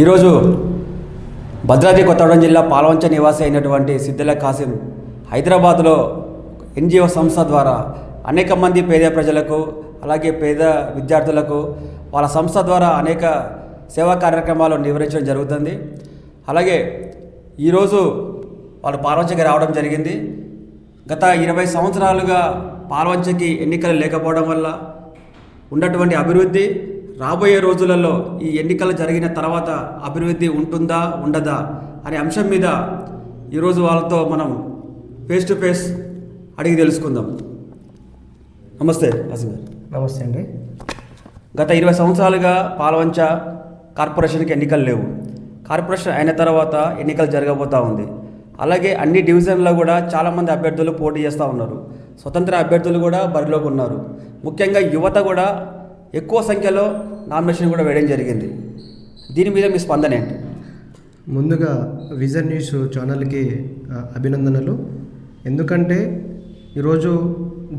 ఈరోజు భద్రాద్రి కొత్తగూడెం జిల్లా పాల్వంచ నివాసి అయినటువంటి సిద్దిల కాసిం హైదరాబాద్లో ఎన్జిఓ సంస్థ ద్వారా అనేక మంది పేద ప్రజలకు అలాగే పేద విద్యార్థులకు వాళ్ళ సంస్థ ద్వారా అనేక సేవా కార్యక్రమాలు నిర్వహించడం జరుగుతుంది. అలాగే ఈరోజు వాళ్ళు పాల్వంచకి రావడం జరిగింది. గత 20 సంవత్సరాలుగా పాల్వంచకి ఎన్నికలు లేకపోవడం వల్ల ఉన్నటువంటి అభివృద్ధి రాబోయే రోజులలో ఈ ఎన్నికలు జరిగిన తర్వాత అభివృద్ధి ఉంటుందా ఉండదా అనే అంశం మీద ఈరోజు వాళ్ళతో మనం ఫేస్ టు ఫేస్ అడిగి తెలుసుకుందాం. నమస్తే కాసిం గారు. నమస్తే అండి. గత 20 సంవత్సరాలుగా పాల్వంచ కార్పొరేషన్కి ఎన్నికలు లేవు. కార్పొరేషన్ అయిన తర్వాత ఎన్నికలు జరగబోతూ ఉంది. అలాగే అన్ని డివిజన్లో కూడా చాలామంది అభ్యర్థులు పోటీ చేస్తూ ఉన్నారు. స్వతంత్ర అభ్యర్థులు కూడా బరిలోకి ఉన్నారు. ముఖ్యంగా యువత కూడా ఎక్కువ సంఖ్యలో నామినేషన్ కూడా వేయడం జరిగింది. దీని మీద మీ స్పందన ఏంటి? ముందుగా విజన్ న్యూస్ ఛానల్కి అభినందనలు. ఎందుకంటే ఈరోజు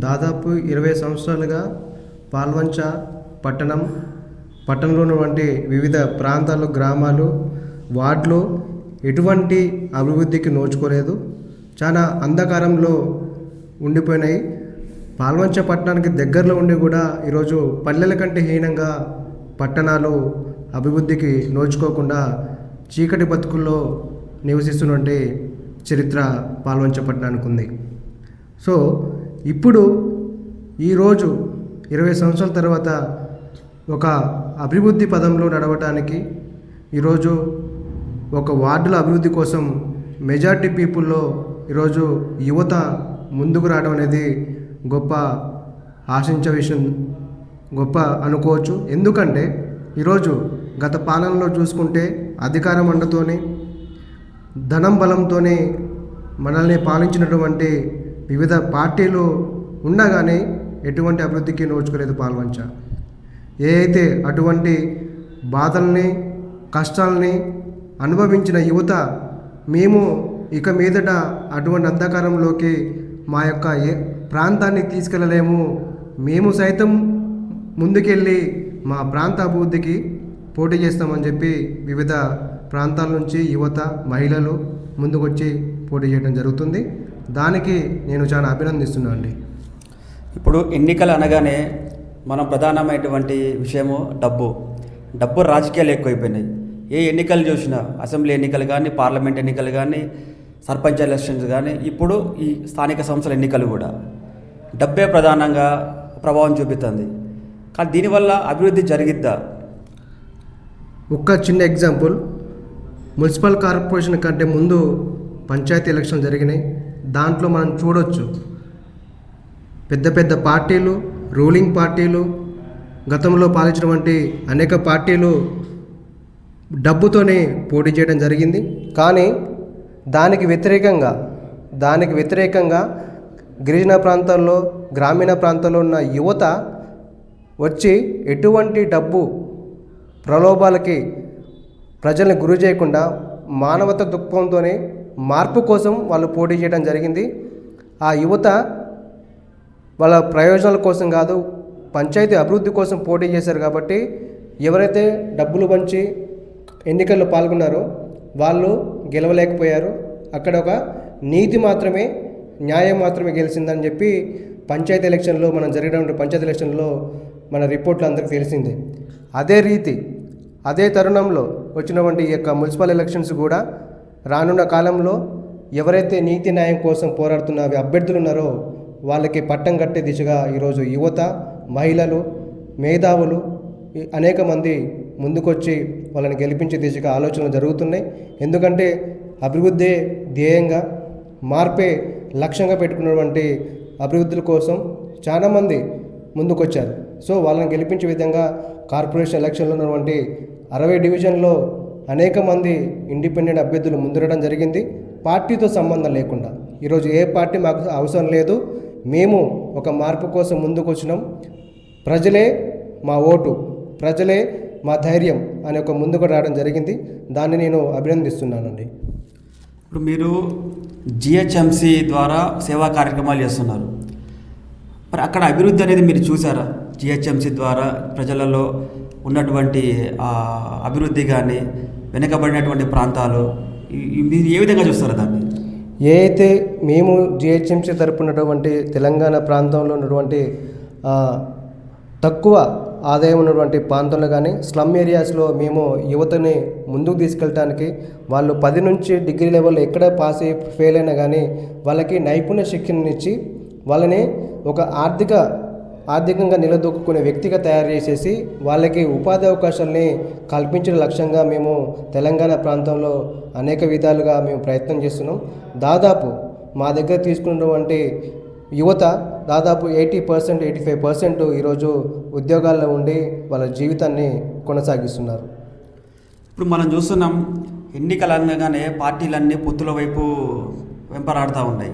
దాదాపు 20 సంవత్సరాలుగా పాల్వంచ పట్టణంలో ఉన్నటువంటి వివిధ ప్రాంతాలు, గ్రామాలు, వార్డులు ఎటువంటి అభివృద్ధికి నోచుకోలేదు. చాలా అంధకారంలో ఉండిపోయినాయి. పాల్వంచ పట్టణానికి దగ్గరలో ఉండి కూడా ఈరోజు పల్లెల కంటే హీనంగా పట్టణాలు అభివృద్ధికి నోచుకోకుండా చీకటి బతుకుల్లో నివసిస్తున్నటువంటి చరిత్ర పాల్వంచ పట్టణానికి ఉంది. సో ఇప్పుడు ఈరోజు 20 సంవత్సరాల తర్వాత ఒక అభివృద్ధి పదంలో నడవటానికి ఈరోజు ఒక వార్డుల అభివృద్ధి కోసం మెజారిటీ పీపుల్లో ఈరోజు యువత ముందుకు రావడం అనేది గొప్ప ఆశించే విషయం, గొప్ప అనుకోవచ్చు. ఎందుకంటే ఈరోజు గత పాలనలో చూసుకుంటే అధికారం అండతోని ధనం బలంతోని మనల్ని పాలించినటువంటి వివిధ పార్టీలు ఉండగానే ఎటువంటి అభివృద్ధికి నోచుకోలేదు పాల్వంచ. ఏ అయితే అటువంటి బాధల్ని, కష్టాలని అనుభవించిన యువత మేము ఇక మీదట అటువంటి అంధకారంలోకి మా యొక్క ప్రాంతాన్ని తీసుకెళ్ళలేము, మేము సైతం ముందుకెళ్ళి మా ప్రాంత అభివృద్ధికి పోటీ చేస్తామని చెప్పి వివిధ ప్రాంతాల నుంచి యువత, మహిళలు ముందుకొచ్చి పోటీ చేయడం జరుగుతుంది. దానికి నేను చాలా అభినందిస్తున్నాను అండి. ఇప్పుడు ఎన్నికలు అనగానే మనం ప్రధానమైనటువంటి విషయము డబ్బు రాజకీయాలు ఎక్కువైపోయినాయి. ఏ ఎన్నికలు చూసినా, అసెంబ్లీ ఎన్నికలు కానీ, పార్లమెంట్ ఎన్నికలు కానీ, సర్పంచ్ ఎలక్షన్స్ కానీ, ఇప్పుడు ఈ స్థానిక సంస్థల ఎన్నికలు కూడా డబ్బే ప్రధానంగా ప్రభావం చూపుతుంది. కానీ దీనివల్ల అభివృద్ధి జరిగిద్దా? ఒక్క చిన్న ఎగ్జాంపుల్, మున్సిపల్ కార్పొరేషన్ కంటే ముందు పంచాయతీ ఎలక్షన్ జరిగినాయి. దాంట్లో మనం చూడొచ్చు పెద్ద పెద్ద పార్టీలు, రూలింగ్ పార్టీలు, గతంలో పాలించినటువంటి అనేక పార్టీలు డబ్బుతోనే పోటీ చేయడం జరిగింది. కానీ దానికి వ్యతిరేకంగా గిరిజన ప్రాంతాల్లో, గ్రామీణ ప్రాంతాల్లో ఉన్న యువత వచ్చి ఎటువంటి డబ్బు ప్రలోభాలకి ప్రజల్ని గురి చేయకుండా మానవత దృక్పథంతోనే మార్పు కోసం వాళ్ళు పోటీ చేయడం జరిగింది. ఆ యువత వాళ్ళ ప్రయోజనాల కోసం కాదు, పంచాయతీ అభివృద్ధి కోసం పోటీ చేశారు. కాబట్టి ఎవరైతే డబ్బులు పంచి ఎన్నికల్లో పాల్గొన్నారో వాళ్ళు గెలవలేకపోయారు. అక్కడ ఒక నీతి మాత్రమే, న్యాయం మాత్రమే గెలిచిందని చెప్పి పంచాయతీ ఎలక్షన్లో మనం జరిగినటువంటి పంచాయతీ ఎలక్షన్లో మన రిపోర్ట్లు అందరికీ తెలిసిందే. అదే తరుణంలో వచ్చినటువంటి ఈ యొక్క మున్సిపల్ ఎలక్షన్స్ కూడా రానున్న కాలంలో ఎవరైతే నీతి న్యాయం కోసం పోరాడుతున్న అభ్యర్థులు ఉన్నారో వాళ్ళకి పట్టం కట్టే దిశగా ఈరోజు యువత, మహిళలు, మేధావులు అనేక మంది ముందుకొచ్చి వాళ్ళని గెలిపించే దిశగా ఆలోచనలు జరుగుతున్నాయి. ఎందుకంటే అభివృద్ధి ధ్యేయంగా, మార్పే లక్ష్యంగా పెట్టుకున్నటువంటి అభివృద్ధుల కోసం చాలామంది ముందుకొచ్చారు. సో వాళ్ళని గెలిపించే విధంగా కార్పొరేషన్ ఎలక్షన్లో ఉన్నటువంటి 60 డివిజన్లో అనేక మంది ఇండిపెండెంట్ అభ్యర్థులు ముందురడం జరిగింది. పార్టీతో సంబంధం లేకుండా ఈరోజు ఏ పార్టీ మాకు అవసరం లేదు, మేము ఒక మార్పు కోసం ముందుకు వచ్చినాం, ప్రజలే మా ఓటు, ప్రజలే మా ధైర్యం అనే ఒక ముందుకు రావడం జరిగింది. దాన్ని నేను అభినందిస్తున్నానండి. ఇప్పుడు మీరు జిహెచ్ఎంసి ద్వారా సేవా కార్యక్రమాలు చేస్తున్నారు. మరి అక్కడ అభివృద్ధి అనేది మీరు చూసారా? జిహెచ్ఎంసి ద్వారా ప్రజలలో ఉన్నటువంటి అభివృద్ధి కానీ వెనుకబడినటువంటి ప్రాంతాలు మీరు ఏ విధంగా చూస్తారు దాన్ని? ఏ అయితే మేము జిహెచ్ఎంసీ తరపునటువంటి తెలంగాణ ప్రాంతంలో ఉన్నటువంటి తక్కువ ఆదాయం ఉన్నటువంటి ప్రాంతంలో కానీ స్లమ్ ఏరియాస్లో మేము యువతని ముందుకు తీసుకెళ్ళడానికి వాళ్ళు 10 నుంచి డిగ్రీ లెవెల్ ఎక్కడ పాస్ అయ్యి ఫెయిల్ అయినా కానీ వాళ్ళకి నైపుణ్య శిక్షణనిచ్చి వాళ్ళని ఒక ఆర్థికంగా నిలదొక్కునే వ్యక్తిగా తయారు చేసేసి వాళ్ళకి ఉపాధి అవకాశాలని కల్పించే లక్ష్యంగా మేము తెలంగాణ ప్రాంతంలో అనేక విధాలుగా మేము ప్రయత్నం చేస్తున్నాం. దాదాపు మా దగ్గర తీసుకున్నటువంటి యువత దాదాపు 80% 85% ఈరోజు ఉద్యోగాల్లో ఉండి వాళ్ళ జీవితాన్ని కొనసాగిస్తున్నారు. ఇప్పుడు మనం చూస్తున్నాం, ఎన్నికలు అనగానే పార్టీలన్నీ పొత్తుల వైపు వెంపరాడుతూ ఉన్నాయి.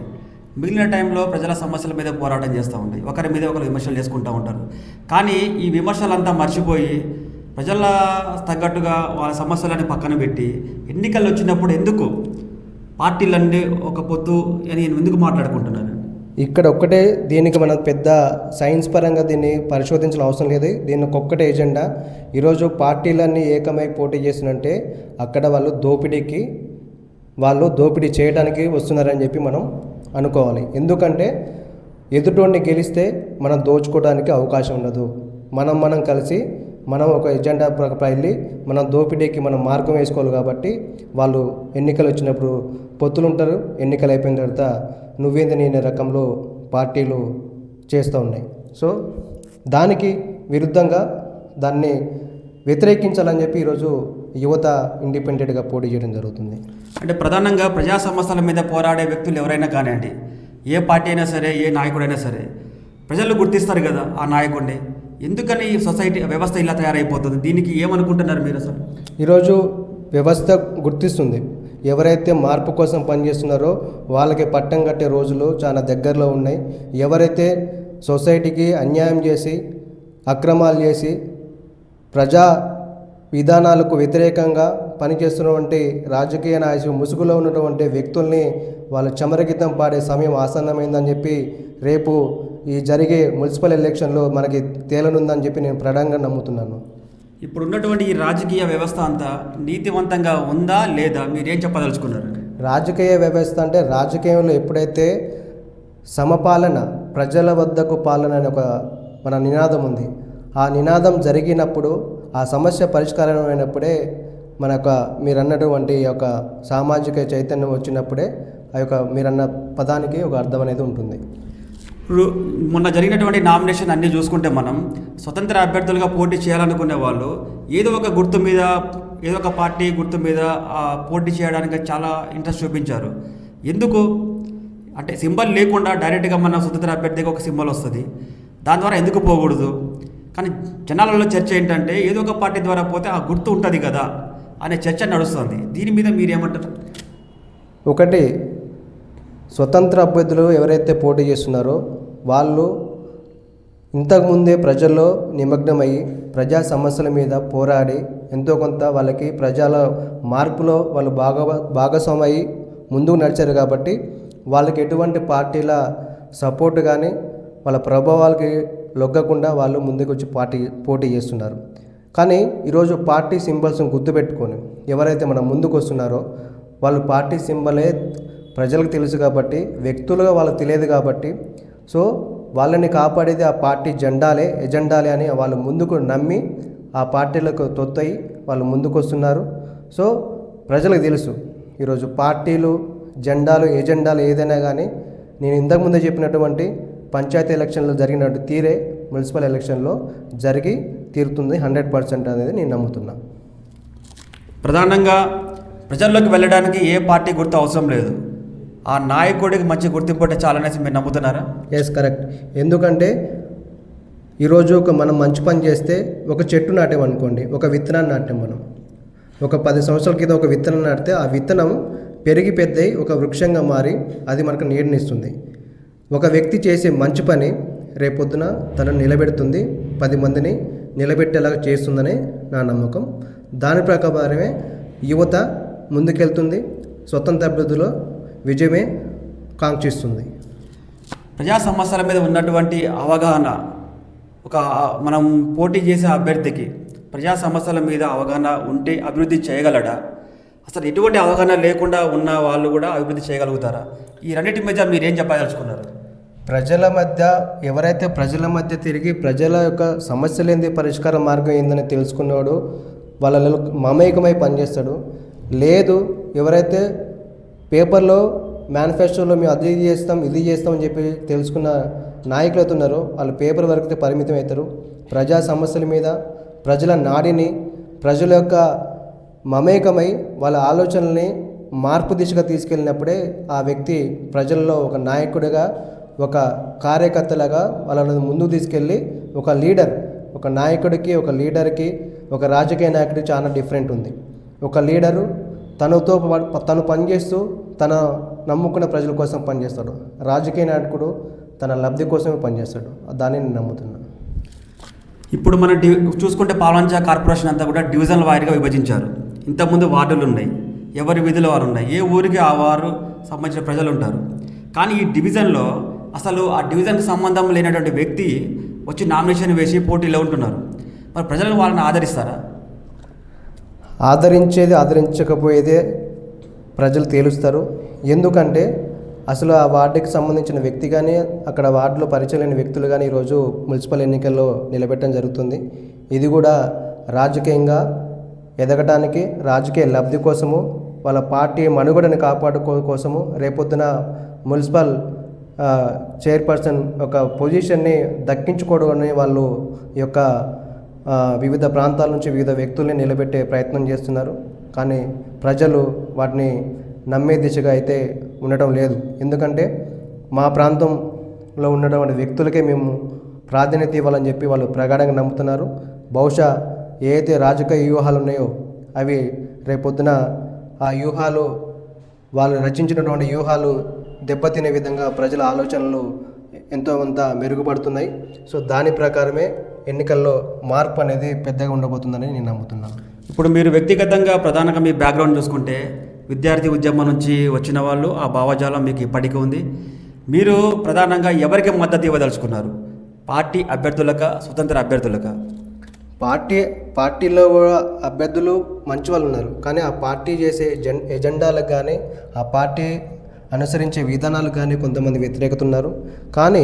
మిగిలిన టైంలో ప్రజల సమస్యల మీద పోరాటం చేస్తూ ఉంటాయి, ఒకరి మీద ఒకరు విమర్శలు చేసుకుంటూ ఉంటారు. కానీ ఈ విమర్శలంతా మర్చిపోయి ప్రజల తగ్గట్టుగా వాళ్ళ సమస్యలని పక్కన పెట్టి ఎన్నికలు వచ్చినప్పుడు ఎందుకు పార్టీలన్నీ ఒక పొత్తు అని ఎందుకు మాట్లాడుకుంటున్నారు? ఇక్కడ ఒక్కటే దీనికి మనం పెద్ద సైన్స్ పరంగా దీన్ని పరిశోధించాల్సిన అవసరం లేదు. దీనికి ఒక్కటే ఎజెండా. ఈరోజు పార్టీలన్నీ ఏకమై పోటీ చేసినంటే అక్కడ వాళ్ళు దోపిడీ చేయడానికి వస్తున్నారని చెప్పి మనం అనుకోవాలి. ఎందుకంటే ఎదుటోడిని గెలిస్తే మనం దోచుకోవడానికి అవకాశం ఉండదు. మనం కలిసి మనం ఒక ఎజెండా వెళ్ళి మనం దోపిడీకి మనం మార్గం వేసుకోవాలి. కాబట్టి వాళ్ళు ఎన్నికలు వచ్చినప్పుడు పొత్తులు ఉంటారు, ఎన్నికలు అయిపోయిన తర్వాత నువ్వేంది నేను రకంలో పార్టీలు చేస్తూ ఉన్నాయి. సో దానికి విరుద్ధంగా దాన్ని వ్యతిరేకించాలని చెప్పి ఈరోజు యువత ఇండిపెండెంట్గా పోటీ చేయడం జరుగుతుంది. అంటే ప్రధానంగా ప్రజా సమస్యల మీద పోరాడే వ్యక్తులు ఎవరైనా కానివ్వండి, ఏ పార్టీ అయినా సరే, ఏ నాయకుడైనా సరే, ప్రజలు గుర్తిస్తారు కదా ఆ నాయకుడిని. ఎందుకని సొసైటీ వ్యవస్థ ఇలా తయారైపోతుంది? దీనికి ఏమనుకుంటున్నారు మీరు అసలు? ఈరోజు వ్యవస్థ గుర్తిస్తుంది. ఎవరైతే మార్పు కోసం పనిచేస్తున్నారో వాళ్ళకి పట్టం కట్టే రోజులు చాలా దగ్గరలో ఉన్నాయి. ఎవరైతే సొసైటీకి అన్యాయం చేసి అక్రమాలు చేసి ప్రజా విధానాలకు వ్యతిరేకంగా పనిచేస్తున్నటువంటి రాజకీయ నాయకులు ముసుగులో ఉన్నటువంటి వ్యక్తుల్ని వాళ్ళు చమరగీతం పాడే సమయం ఆసన్నమైందని చెప్పి రేపు ఈ జరిగే మున్సిపల్ ఎలక్షన్లో మనకి తేలనుందని చెప్పి నేను ప్రధానంగా నమ్ముతున్నాను. ఇప్పుడు ఉన్నటువంటి ఈ రాజకీయ వ్యవస్థ అంతా నీతివంతంగా ఉందా లేదా, మీరేం చెప్పదలుచుకున్నారు? రాజకీయ వ్యవస్థ అంటే రాజకీయంలో ఎప్పుడైతే సమపాలన, ప్రజల వద్దకు పాలన అనే ఒక మన నినాదం ఉంది. ఆ నినాదం జరిగినప్పుడు, ఆ సమస్య పరిష్కారం అయినప్పుడే మీరు అన్నటువంటి ఒక సామాజిక చైతన్యం వచ్చినప్పుడే ఆ యొక్క మీరన్న పదానికి ఒక అర్థం అనేది ఉంటుంది. ఇప్పుడు మొన్న జరిగినటువంటి నామినేషన్ అన్నీ చూసుకుంటే మనం స్వతంత్ర అభ్యర్థులుగా పోటీ చేయాలనుకునే వాళ్ళు ఏదో ఒక గుర్తు మీద, ఏదో ఒక పార్టీ గుర్తు మీద పోటీ చేయడానికి చాలా ఇంట్రెస్ట్ చూపించారు. ఎందుకు అంటే సింబల్ లేకుండా డైరెక్ట్గా మన స్వతంత్ర అభ్యర్థిగా ఒక సింబల్ వస్తుంది, దాని ద్వారా ఎందుకు పోకూడదు? కానీ జనాలలో చర్చ ఏంటంటే ఏదో ఒక పార్టీ ద్వారా పోతే ఆ గుర్తు ఉంటుంది కదా అనే చర్చ నడుస్తుంది. దీని మీద మీరేమంటారు? ఒకటి, స్వతంత్ర అభ్యర్థులు ఎవరైతే పోటీ చేస్తున్నారో వాళ్ళు ఇంతకుముందే ప్రజల్లో నిమగ్నమయ్యి ప్రజా సమస్యల మీద పోరాడి ఎంతో కొంత వాళ్ళకి ప్రజల మార్పులో వాళ్ళు భాగస్వామయ్యి ముందుకు నడిచారు. కాబట్టి వాళ్ళకి ఎటువంటి పార్టీల సపోర్ట్ కానీ వాళ్ళ ప్రభావాలకి లొగ్గకుండా వాళ్ళు ముందుకు వచ్చి పోటీ చేస్తున్నారు. కానీ ఈరోజు పార్టీ సింబల్స్ని గుర్తుపెట్టుకొని ఎవరైతే మనం ముందుకు వస్తున్నారో వాళ్ళు పార్టీ సింబలే ప్రజలకు తెలుసు కాబట్టి, వ్యక్తులుగా వాళ్ళకి తెలియదు కాబట్టి, సో వాళ్ళని కాపాడేది ఆ పార్టీ ఎజెండాలే అని వాళ్ళు ముందుకు నమ్మి ఆ పార్టీలకు తొత్తయి వాళ్ళు ముందుకు వస్తున్నారు. సో ప్రజలకు తెలుసు ఈరోజు పార్టీలు, ఎజెండాలు ఏదైనా కానీ నేను ఇంతకుముందే చెప్పినటువంటి పంచాయతీ ఎలక్షన్లో జరిగినట్టు తీరే మున్సిపల్ ఎలక్షన్లో జరిగి తీరుతుంది 100% అనేది నేను నమ్ముతున్నా. ప్రధానంగా ప్రజల్లోకి వెళ్ళడానికి ఏ పార్టీ గుర్తు అవసరం లేదు, ఆ నాయకుడికి మంచి గుర్తింపు ఉంటే చాలనేసి మీరు నమ్ముతున్నారా? Yes, correct. ఎందుకంటే ఈరోజు మనం మంచి పని చేస్తే ఒక చెట్టు నాటామనుకోండి, ఒక విత్తనాన్ని నాటాం మనం. ఒక 10 సంవత్సరాల క్రితం ఒక విత్తనం నాటితే ఆ విత్తనం పెరిగి పెద్దయి ఒక వృక్షంగా మారి అది మనకు నీడనిస్తుంది. ఒక వ్యక్తి చేసే మంచి పని రేపొద్దున తనను నిలబెడుతుంది, 10 మందిని నిలబెట్టేలాగా చేస్తుందనే నా నమ్మకం. దాని ప్రకారమే యువత ముందుకెళ్తుంది, స్వతంత్ర అభ్యర్థులో విజయమే కాంక్షిస్తుంది. ప్రజా సమస్యల మీద ఉన్నటువంటి అవగాహన మనం పోటీ చేసే అభ్యర్థికి ప్రజా సమస్యల మీద అవగాహన ఉంటే అభివృద్ధి చేయగలడా? అసలు ఎటువంటి అవగాహన లేకుండా ఉన్న వాళ్ళు కూడా అభివృద్ధి చేయగలుగుతారా? ఈ రెండింటి మధ్య మీరు ఏం చెప్పదలుచుకున్నారు? ప్రజల మధ్య ఎవరైతే ప్రజల మధ్య తిరిగి ప్రజల యొక్క సమస్యలు ఏంది, పరిష్కార మార్గం ఏందని తెలుసుకున్నాడు వాళ్ళ మమేకమై పనిచేస్తాడు. లేదు ఎవరైతే పేపర్లో మేనిఫెస్టోలో మేము అది చేస్తాం ఇది చేస్తాం అని చెప్పి తెలుసుకున్న నాయకులు అవుతున్నారో వాళ్ళు పేపర్ వరకు పరిమితం అవుతారు. ప్రజా సమస్యల మీద ప్రజల నాడిని ప్రజల యొక్క మమేకమై వాళ్ళ ఆలోచనల్ని మార్పు దిశగా తీసుకెళ్ళినప్పుడే ఆ వ్యక్తి ప్రజల్లో ఒక నాయకుడిగా ఒక కార్యకర్తలాగా వాళ్ళని ముందుకు తీసుకెళ్ళి ఒక లీడర్, ఒక నాయకుడికి ఒక లీడర్కి ఒక రాజకీయ నాయకుడికి చాలా డిఫరెంట్ ఉంది. ఒక లీడరు తను పనిచేస్తూ తన నమ్ముకున్న ప్రజల కోసం పనిచేస్తాడు. రాజకీయ నాయకుడు తన లబ్ధి కోసమే పనిచేస్తాడు. దాన్ని నేను నమ్ముతున్నాను. ఇప్పుడు మనం చూసుకుంటే పాల్వంచ కార్పొరేషన్ అంతా కూడా డివిజన్ల వారీగా విభజించారు. ఇంతకుముందు వార్డులు ఉన్నాయి, ఎవరి విధులు వారు ఉన్నాయి, ఏ ఊరికి ఆ వారు సంబంధించిన ప్రజలు ఉంటారు. కానీ ఈ డివిజన్లో అసలు ఆ డివిజన్కి సంబంధం లేనటువంటి వ్యక్తి వచ్చి నామినేషన్ వేసి పోటీలో ఉంటున్నారు. మరి ప్రజలను వాళ్ళని ఆదరిస్తారా? ఆదరించకపోయేదే ప్రజలు తేలుస్తారు. ఎందుకంటే అసలు ఆ వార్డుకి సంబంధించిన వ్యక్తి కానీ అక్కడ వార్డులో పరిచయం లేని వ్యక్తులు కానీ ఈరోజు మున్సిపల్ ఎన్నికల్లో నిలబెట్టడం జరుగుతుంది. ఇది కూడా రాజకీయంగా ఎదగటానికి, రాజకీయ లబ్ధి కోసము, వాళ్ళ పార్టీ మనుగడని కోసము, రేపొద్దున మున్సిపల్ చైర్పర్సన్ ఒక పొజిషన్ని దక్కించుకోవడం వాళ్ళు ఈ యొక్క వివిధ ప్రాంతాల నుంచి వివిధ వ్యక్తుల్ని నిలబెట్టే ప్రయత్నం చేస్తున్నారు. కానీ ప్రజలు వాటిని నమ్మే దిశగా అయితే ఉండటం లేదు. ఎందుకంటే మా ప్రాంతంలో ఉన్నటువంటి వ్యక్తులకే మేము ప్రాధాన్యత ఇవ్వాలని చెప్పి వాళ్ళు ప్రగాఢంగా నమ్ముతున్నారు. బహుశా ఏదైతే రాజకీయ వ్యూహాలు ఉన్నాయో అవి రేపొద్దున ఆ వ్యూహాలు వాళ్ళు రచించినటువంటి వ్యూహాలు దెబ్బతినే విధంగా ప్రజల ఆలోచనలు ఎంతో కొంత మెరుగుపడుతున్నాయి. సో దాని ప్రకారమే ఎన్నికల్లో మార్పు అనేది పెద్దగా ఉండబోతుందని నేను నమ్ముతున్నాను. ఇప్పుడు మీరు వ్యక్తిగతంగా ప్రధానంగా మీ బ్యాక్గ్రౌండ్ చూసుకుంటే విద్యార్థి ఉద్యమం నుంచి వచ్చిన వాళ్ళు, ఆ భావజాలం మీకు ఇప్పటికీ ఉంది. మీరు ప్రధానంగా ఎవరికి మద్దతు ఇవ్వదలుచుకున్నారు? పార్టీ అభ్యర్థులక, స్వతంత్ర అభ్యర్థులక? పార్టీలో కూడా అభ్యర్థులు మంచి వాళ్ళు ఉన్నారు. కానీ ఆ పార్టీ చేసే ఎజెండాలకు కానీ ఆ పార్టీ అనుసరించే విధానాలకు కానీ కొంతమంది వ్యతిరేకత ఉన్నారు. కానీ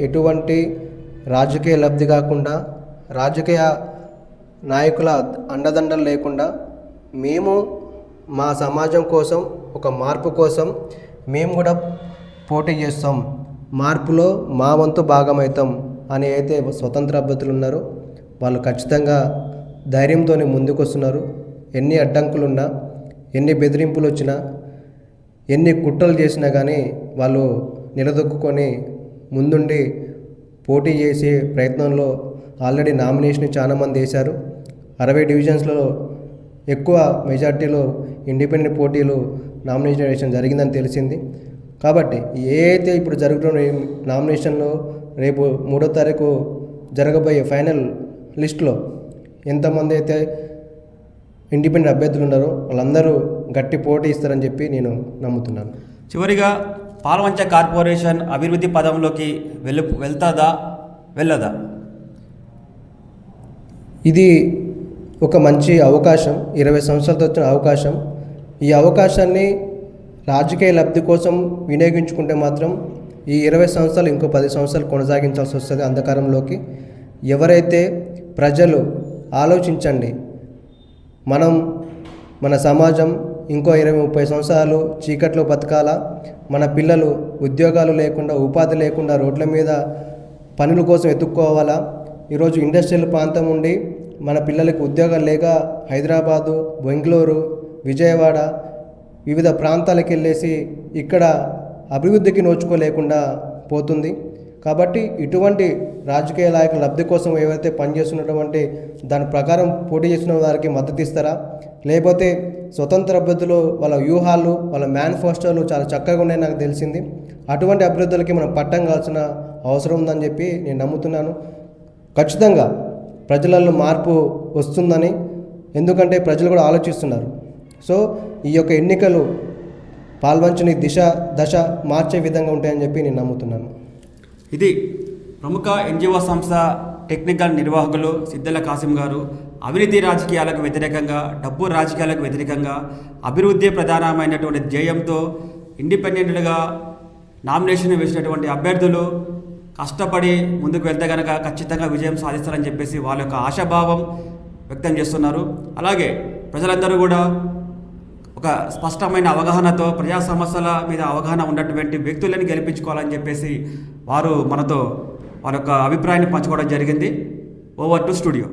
ఎటువంటి రాజకీయ లబ్ధి కాకుండా, రాజకీయ నాయకుల అండదండలు లేకుండా మేము మా సమాజం కోసం, ఒక మార్పు కోసం మేము కూడా పోటీ చేస్తాం, మార్పులో మా వంతు భాగమవుతాం అని అయితే స్వతంత్ర అభ్యర్థులు ఉన్నారో వాళ్ళు ఖచ్చితంగా ధైర్యంతో ముందుకు వస్తున్నారు. ఎన్ని అడ్డంకులున్నా, ఎన్ని బెదిరింపులు వచ్చినా, ఎన్ని కుట్రలు చేసినా కానీ వాళ్ళు నిలదొక్కుని ముందుండి పోటీ చేసే ప్రయత్నంలో ఆల్రెడీ నామినేషన్ చాలామంది వేశారు. 60 డివిజన్స్లో ఎక్కువ మెజార్టీలో ఇండిపెండెంట్ పోటీలు నామినేషన్ జరిగిందని తెలిసింది. కాబట్టి ఏదైతే ఇప్పుడు జరుగుతున్న నామినేషన్లో రేపు 3వ తారీఖు జరగబోయే ఫైనల్ లిస్టులో ఎంతమంది అయితే ఇండిపెండెంట్ అభ్యర్థులు ఉన్నారో వాళ్ళందరూ గట్టి పోటీ ఇస్తారని చెప్పి నేను నమ్ముతున్నాను. చివరిగా పాల్వంచ కార్పొరేషన్ అభివృద్ధి పదంలోకి వెళ్తుందా, వెళ్ళదా? ఇది ఒక మంచి అవకాశం, 20 సంవత్సరాలతో వచ్చిన అవకాశం. ఈ అవకాశాన్ని రాజకీయ లబ్ధి కోసం వినియోగించుకుంటే మాత్రం ఈ 20 సంవత్సరాలు ఇంకో 10 సంవత్సరాలు కొనసాగించాల్సి వస్తుంది అంధకారంలోకి. ఎవరైతే ప్రజలు ఆలోచించండి, మన సమాజం ఇంకో 20-30 సంవత్సరాలు చీకట్లో బతకాలా, మన పిల్లలు ఉద్యోగాలు లేకుండా, ఉపాధి లేకుండా రోడ్ల మీద పనుల కోసం ఎత్తుక్కోవాలా? ఈరోజు ఇండస్ట్రియల్ ప్రాంతం ఉండి మన పిల్లలకు ఉద్యోగాలు లేక హైదరాబాదు, బెంగళూరు, విజయవాడ వివిధ ప్రాంతాలకు వెళ్ళేసి ఇక్కడ అభివృద్ధికి నోచుకోలేకుండా పోతుంది. కాబట్టి ఇటువంటి రాజకీయ నాయకుల లబ్ధి కోసం ఏవైతే పనిచేస్తున్నటువంటి దాని ప్రకారం పోటీ చేస్తున్న వారికి మద్దతు ఇస్తారా? లేకపోతే స్వతంత్ర అభ్యర్థులు వాళ్ళ వ్యూహాలు, వాళ్ళ మేనిఫెస్టోలు చాలా చక్కగా ఉన్నాయని నాకు తెలిసింది. అటువంటి అభ్యర్థులకి మనం పట్టం కావాల్సిన అవసరం ఉందని చెప్పి నేను నమ్ముతున్నాను. ఖచ్చితంగా ప్రజలలో మార్పు వస్తుందని, ఎందుకంటే ప్రజలు కూడా ఆలోచిస్తున్నారు. సో ఈ యొక్క ఎన్నికలు పాల్వంచని దశ మార్చే విధంగా ఉంటాయని చెప్పి నేను నమ్ముతున్నాను. ఇది ప్రముఖ ఎన్జిఓ సంస్థ టెక్నికల్ నిర్వాహకులు సిద్దెల కాసిం గారు అవినీతి రాజకీయాలకు వ్యతిరేకంగా, డబ్బు రాజకీయాలకు వ్యతిరేకంగా, అభివృద్ధి ప్రధానమైనటువంటి ధ్యేయంతో ఇండిపెండెంట్గా నామినేషన్ వేసినటువంటి అభ్యర్థులు కష్టపడి ముందుకు వెళ్తే కనుక ఖచ్చితంగా విజయం సాధిస్తారని చెప్పేసి వాళ్ళ యొక్క ఆశాభావం వ్యక్తం చేస్తున్నారు. అలాగే ప్రజలందరూ కూడా ఒక స్పష్టమైన అవగాహనతో ప్రజా సమస్యల మీద అవగాహన ఉన్నటువంటి వ్యక్తులను గెలిపించుకోవాలని చెప్పేసి వారు మనతో వారి యొక్క అభిప్రాయాన్ని పంచుకోవడం జరిగింది. Over to studio.